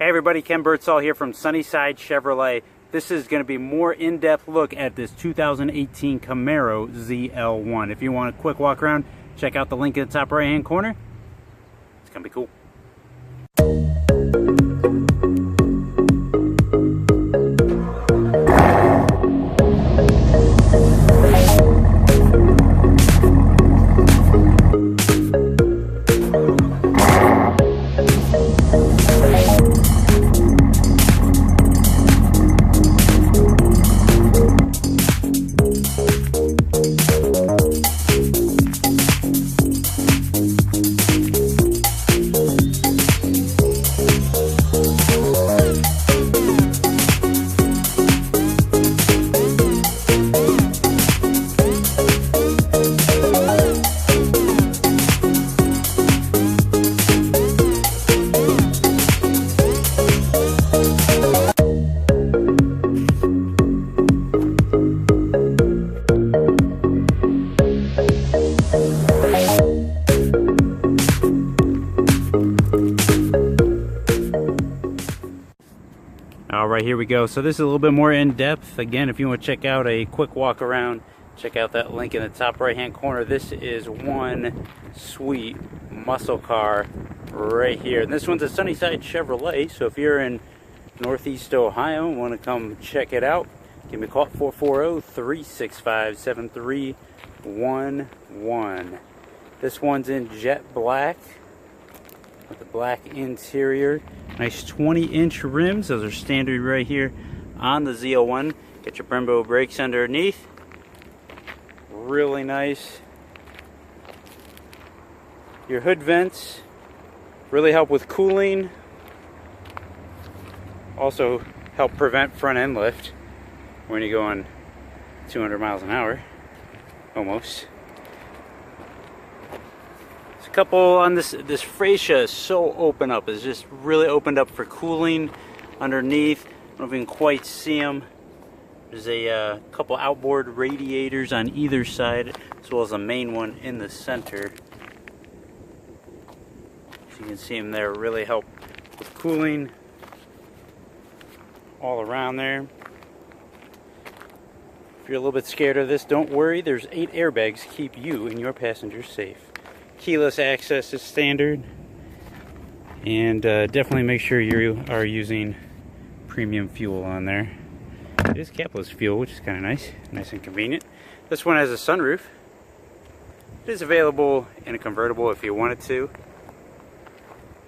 Hey everybody, Ken Birdsall here from Sunnyside Chevrolet. This is going to be more in-depth look at this 2018 Camaro ZL1. If you want a quick walk around, check out the link in the top right hand corner. It's going to be cool. Alright, here we go. So this is a little bit more in depth. Again, if you want to check out a quick walk around, check out that link in the top right hand corner. This is one sweet muscle car right here. And this one's a Sunnyside Chevrolet, so if you're in Northeast Ohio and want to come check it out, give me a call at 440-365-7311. This one's in jet black with the black interior. Nice 20-inch rims. Those are standard right here on the ZL1. Get your Brembo brakes underneath. Really nice. Your hood vents really help with cooling. Also help prevent front end lift when you go on 200 miles an hour, almost. A couple on this fascia is so open up. It's just really opened up for cooling underneath. I don't know if you can quite see them. There's a couple outboard radiators on either side, as well as a main one in the center. So you can see them there. Really help with cooling all around there. If you're a little bit scared of this, don't worry. There's 8 airbags to keep you and your passengers safe. Keyless access is standard, and definitely make sure you are using premium fuel on there. It is capless fuel, which is kind of nice and convenient. This one has a sunroof. It is available in a convertible if you wanted to.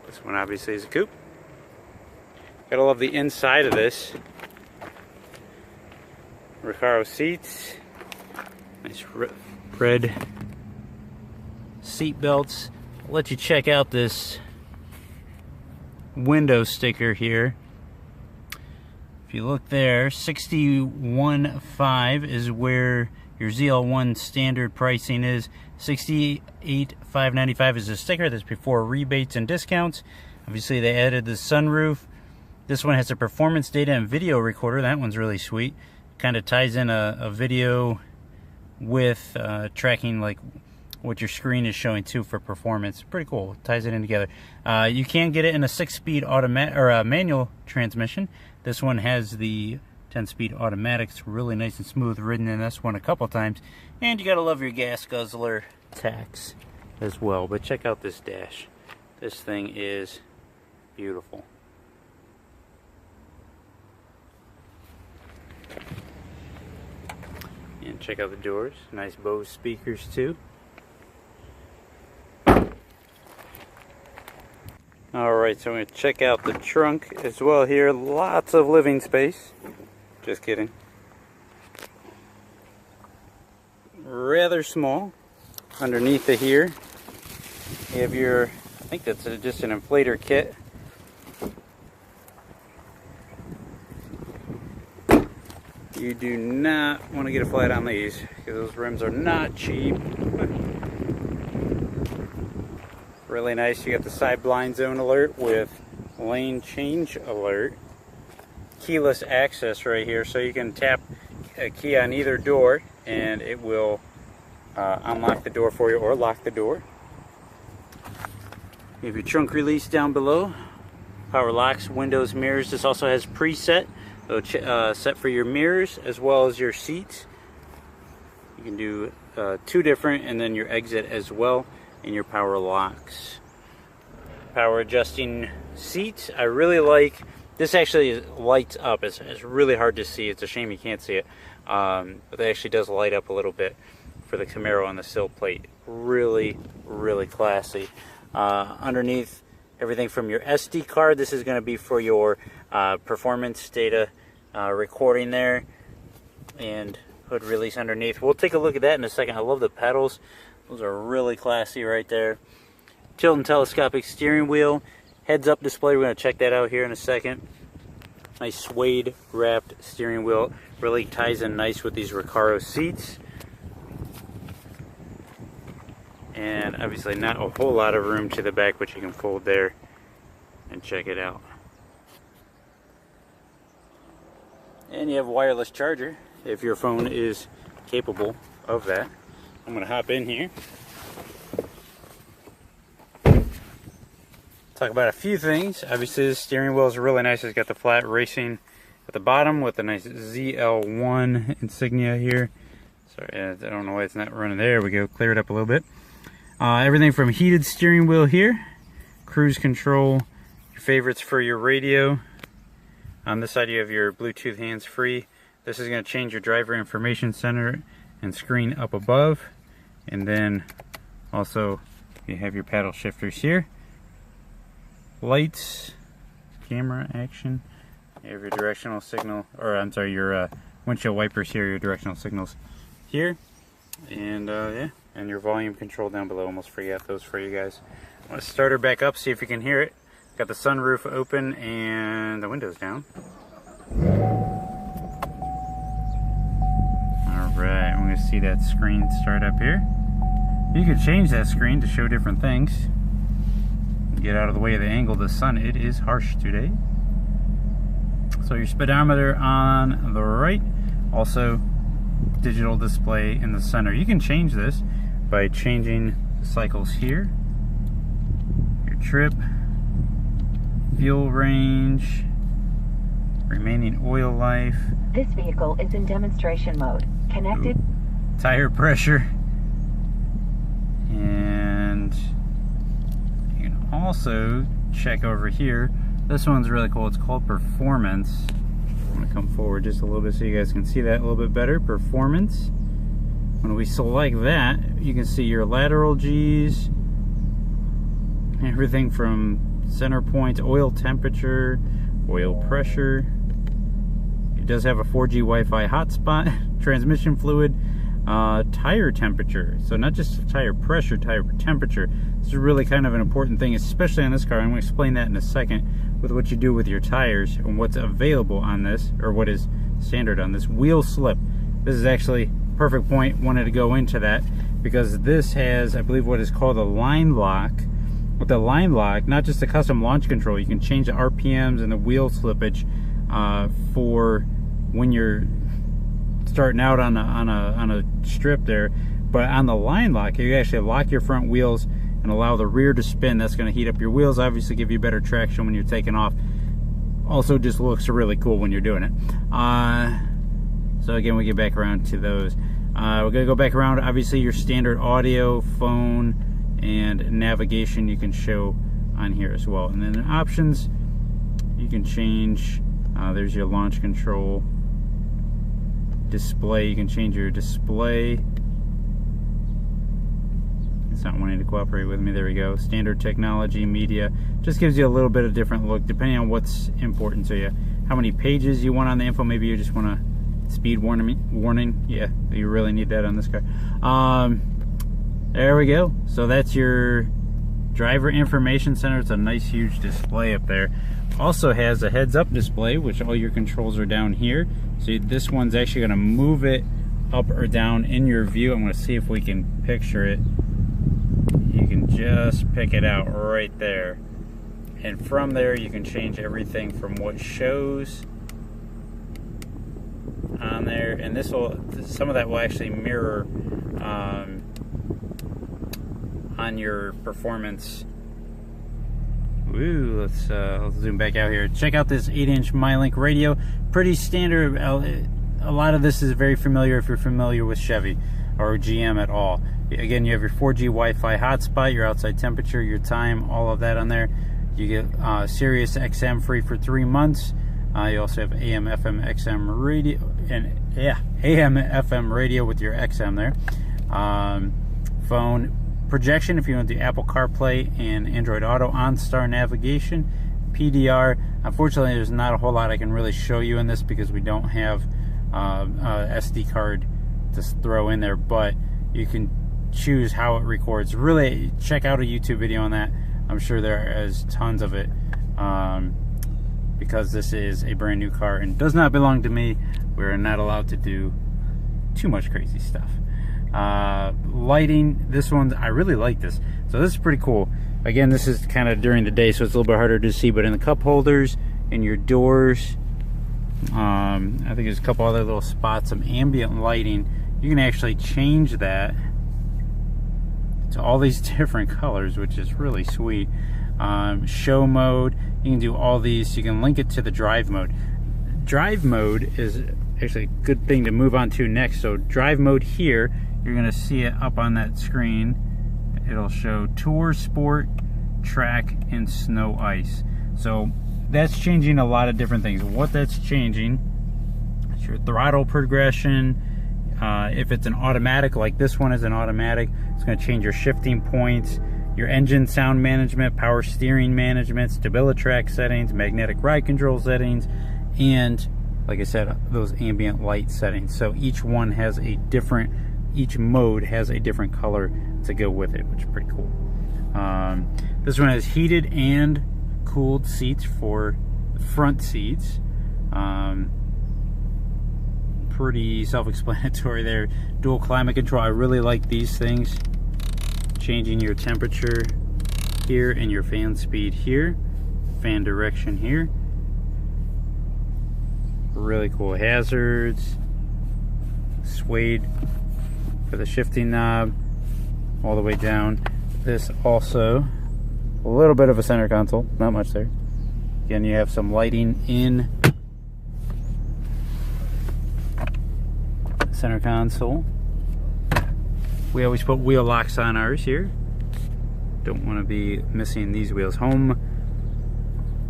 This one obviously is a coupe. Gotta love the inside of this. Recaro Seats, nice red seat belts. I'll let you check out this window sticker here. If you look there, $61,500 is where your ZL1 standard pricing is. $68,595 is the sticker. That's before rebates and discounts. Obviously they added the sunroof. This one has a performance data and video recorder. That one's really sweet. Kind of ties in a video with tracking like what your screen is showing too for performance. Pretty cool. Ties it in together. You can get it in a 6-speed automatic or a manual transmission. This one has the 10-speed automatic. It's really nice and smooth. Ridden in this one a couple times, and you gotta love your gas guzzler tax as well. But check out this dash. This thing is beautiful. And check out the doors. Nice Bose speakers too. Alright, so I'm going to check out the trunk as well here. Lots of living space. Just kidding. Rather small. Underneath it here, you have your, I think that's just an inflator kit. You do not want to get a flat on these, because those rims are not cheap. Really nice. You got the side blind zone alert with lane change alert. Keyless access right here, so you can tap a key on either door and it will unlock the door for you or lock the door. You have your trunk release down below. Power locks, windows, mirrors. This also has preset, so set for your mirrors as well as your seats. You can do 2 different, and then your exit as well, and your power locks. Power adjusting seats. I really like this. Actually lights up. It's really hard to see. It's a shame you can't see it, but it actually does light up a little bit for the Camaro on the sill plate. Really classy. Underneath, everything from your SD card. This is going to be for your performance data recording there, and hood release underneath. We'll take a look at that in a second. I love the pedals. Those are really classy right there. Tilt and telescopic steering wheel. Heads-up display. We're going to check that out here in a second. Nice suede wrapped steering wheel. Really ties in nice with these Recaro seats. And obviously not a whole lot of room to the back, but you can fold there and check it out. And you have a wireless charger if your phone is capable of that. I'm going to hop in here. Talk about a few things. Obviously, the steering wheel is really nice. It's got the flat racing at the bottom with the nice ZL1 insignia here. Sorry, I don't know why it's not running. There we go. Clear it up a little bit. Everything from heated steering wheel here, cruise control, your favorites for your radio. On this side you have your Bluetooth hands-free. This is going to change your driver information center and screen up above. And then also you have your paddle shifters here. Lights, camera action. You have your directional signal, or I'm sorry, your windshield wipers here, your directional signals here. And yeah, and your volume control down below. Almost forgot those for you guys. I'm going to start her back up, see if you can hear it. Got the sunroof open and the windows down. Alright, I'm going to see that screen start up here. You can change that screen to show different things. Get out of the way of the angle of the sun. It is harsh today. So your speedometer on the right. Also digital display in the center. You can change this by changing the cycles here. Your trip, fuel range, remaining oil life. This vehicle is in demonstration mode. Connected. Ooh. Tire pressure. And you can also check over here. This one's really cool. It's called Performance. I'm going to come forward just a little bit so you guys can see that a little bit better. Performance. When we select that, you can see your lateral G's, everything from center point, oil temperature, oil pressure. It does have a 4G Wi-Fi hotspot, transmission fluid, tire temperature. So not just tire pressure, tire temperature. This is really kind of an important thing, especially on this car. I'm going to explain that in a second with what you do with your tires and what's available on this, or what is standard on this. Wheel slip. This is actually perfect point. Wanted to go into that because this has, I believe, what is called a line lock. With the line lock, not just a custom launch control, you can change the RPMs and the wheel slippage for when you're starting out on a strip there. But on the line lock, you actually lock your front wheels and allow the rear to spin. That's going to heat up your wheels, obviously give you better traction when you're taking off. Also just looks really cool when you're doing it. So again, we get back around to those. We're going to go back around. Obviously your standard audio, phone, and navigation you can show on here as well. And then in options, you can change, there's your launch control. Display, you can change your display. It's not wanting to cooperate with me. There we go. Standard technology, media. Just gives you a little bit of different look depending on what's important to you. How many pages you want on the info. Maybe you just want a speed warning. Yeah, you really need that on this car. There we go. So that's your driver information center. It's a nice huge display up there. Also has a heads-up display, which all your controls are down here. So this one's actually going to move it up or down in your view. I'm going to see if we can picture it. You can just pick it out right there. And from there you can change everything from what shows on there. And this will, some of that will actually mirror on your performance Ooh, let's zoom back out here. Check out this 8-inch MyLink radio. Pretty standard. A lot of this is very familiar if you're familiar with Chevy or GM at all. Again, you have your 4G Wi-Fi hotspot, your outside temperature, your time, all of that on there. You get Sirius XM free for 3 months. You also have AM, FM, XM radio, and AM, FM radio with your XM there. Phone projection if you want to do Apple CarPlay and Android Auto, OnStar navigation, PDR. Unfortunately, there's not a whole lot I can really show you in this because we don't have SD card to throw in there, but you can choose how it records. Really, check out a YouTube video on that. I'm sure there is tons of it, because this is a brand new car and does not belong to me. We're not allowed to do too much crazy stuff. Lighting, this one, I really like this. So this is pretty cool. Again, this is kind of during the day, so it's a little bit harder to see, but in the cup holders, in your doors, I think there's a couple other little spots, some ambient lighting. You can actually change that to all these different colors, which is really sweet. Show mode, you can do all these. You can link it to the drive mode. Drive mode is actually a good thing to move on to next. So drive mode here, you're gonna see it up on that screen. It'll show Tour, Sport, Track, and Snow Ice. So that's changing a lot of different things. What that's changing is your throttle progression. If it's an automatic, like this one is an automatic, it's going to change your shifting points, your engine sound management, power steering management, StabiliTrak settings, magnetic ride control settings, and like I said, those ambient light settings. So each one has a different, each mode has a different color to go with it, which is pretty cool. This one has heated and cooled seats for the front seats. Pretty self-explanatory there. Dual climate control, I really like these things. Changing your temperature here and your fan speed here, fan direction here. Really cool. Hazards, suede for the shifting knob all the way down. This also a little bit of a center console, not much there. Again, you have some lighting in center console. We always put wheel locks on ours here. Don't want to be missing these wheels. Home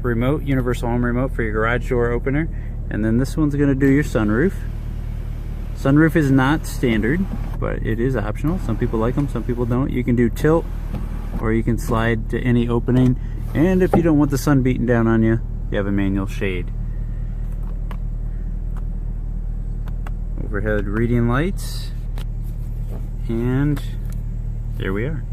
remote, universal home remote for your garage door opener. And then this one's going to do your sunroof. Sunroof is not standard, but it is optional. Some people like them, some people don't. You can do tilt, or you can slide to any opening. And if you don't want the sun beating down on you, you have a manual shade. Overhead reading lights, and there we are.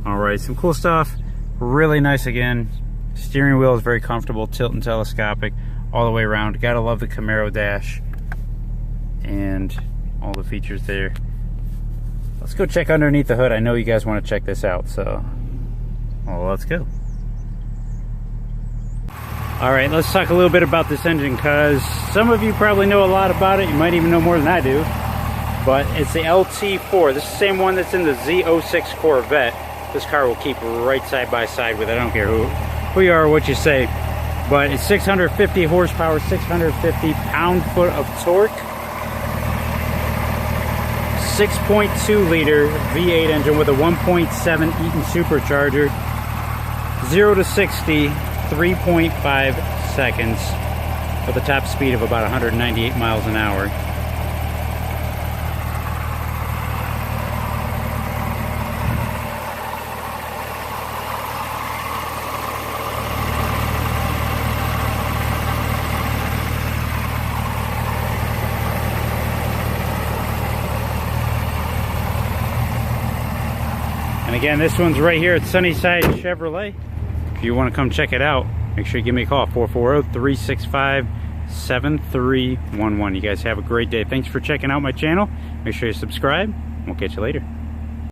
All right, some cool stuff. Really nice again. Steering wheel is very comfortable, tilt and telescopic all the way around. Gotta love the CAMARO dash and all the features there. Let's go check underneath the hood. I know you guys want to check this out, so well, let's go. All right, let's talk a little bit about this engine, because some of you probably know a lot about it. You might even know more than I do. But it's the LT4. This is the same one that's in the Z06 Corvette. This car will keep right side by side with it. I don't care who you are or what you say. But it's 650 horsepower, 650 pound-foot of torque. 6.2 liter V8 engine with a 1.7 Eaton Supercharger. 0 to 60. 3.5 seconds with a top speed of about 198 miles an hour. And again, this one's right here at Sunnyside Chevrolet. If you want to come check it out, make sure you give me a call, 440-365-7311. You guys have a great day. Thanks for checking out my channel. Make sure you subscribe. We'll catch you later.